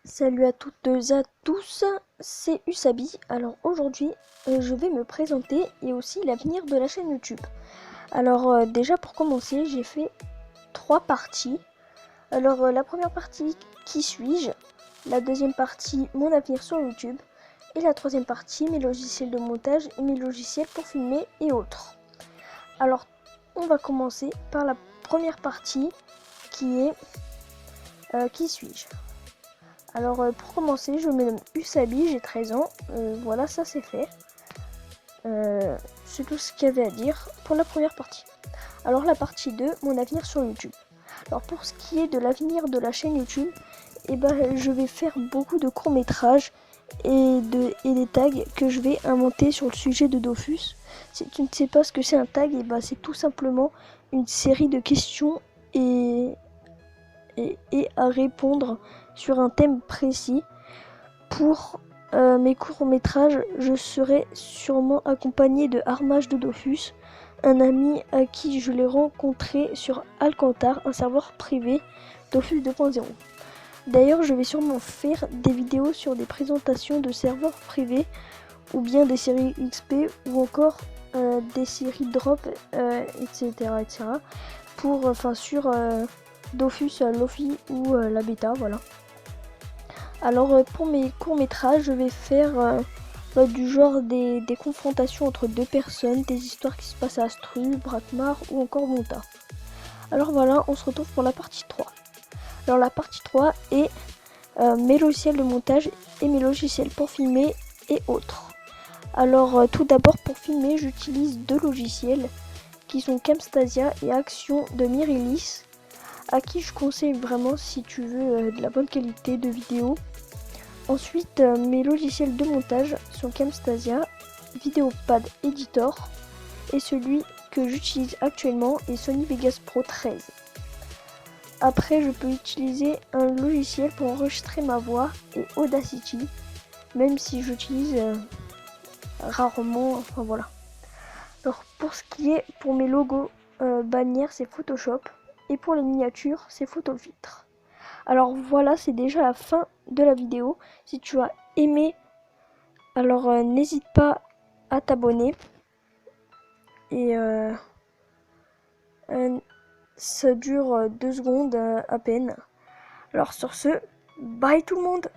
Salut à toutes et à tous, c'est Usabi. Alors aujourd'hui, je vais me présenter et aussi l'avenir de la chaîne YouTube. Alors déjà pour commencer, j'ai fait 3 parties. Alors la première partie, qui suis-je? La deuxième partie, mon avenir sur YouTube. Et la troisième partie, mes logiciels de montage et mes logiciels pour filmer et autres. Alors on va commencer par la première partie qui est qui suis-je? Alors pour commencer, je me nomme Usabi, j'ai 13 ans, voilà, ça c'est fait. C'est tout ce qu'il y avait à dire pour la première partie. Alors la partie 2, mon avenir sur YouTube. Alors pour ce qui est de l'avenir de la chaîne YouTube, je vais faire beaucoup de courts-métrages et des tags que je vais inventer sur le sujet de Dofus. Si tu ne sais pas ce que c'est un tag, c'est tout simplement une série de questions et à répondre sur un thème précis. Pour mes courts-métrages, je serai sûrement accompagné de Armage de Dofus, un ami à qui je l'ai rencontré sur Alcantar, un serveur privé Dofus 2.0. D'ailleurs, je vais sûrement faire des vidéos sur des présentations de serveurs privés ou bien des séries XP ou encore des séries drop, etc. Sur Dofus, Lofi ou la bêta, voilà. Alors pour mes courts-métrages, je vais faire du genre des confrontations entre deux personnes, des histoires qui se passent à Astru, Brakmar ou encore Monta. Alors voilà, on se retrouve pour la partie 3. Alors la partie 3 est mes logiciels de montage et mes logiciels pour filmer et autres. Alors tout d'abord pour filmer, j'utilise deux logiciels qui sont Camtasia et Action de Mirilis, à qui je conseille vraiment si tu veux de la bonne qualité de vidéo. Ensuite, mes logiciels de montage sont Camtasia, Videopad Editor et celui que j'utilise actuellement est Sony Vegas Pro 13. Après, je peux utiliser un logiciel pour enregistrer ma voix et Audacity, même si j'utilise rarement, enfin voilà. Alors pour ce qui est pour mes logos bannières, c'est Photoshop et pour les miniatures, c'est Photofiltre. Alors voilà, c'est déjà la fin de la vidéo. Si tu as aimé, alors n'hésite pas à t'abonner. Et ça dure 2 secondes à peine. Alors sur ce, bye tout le monde!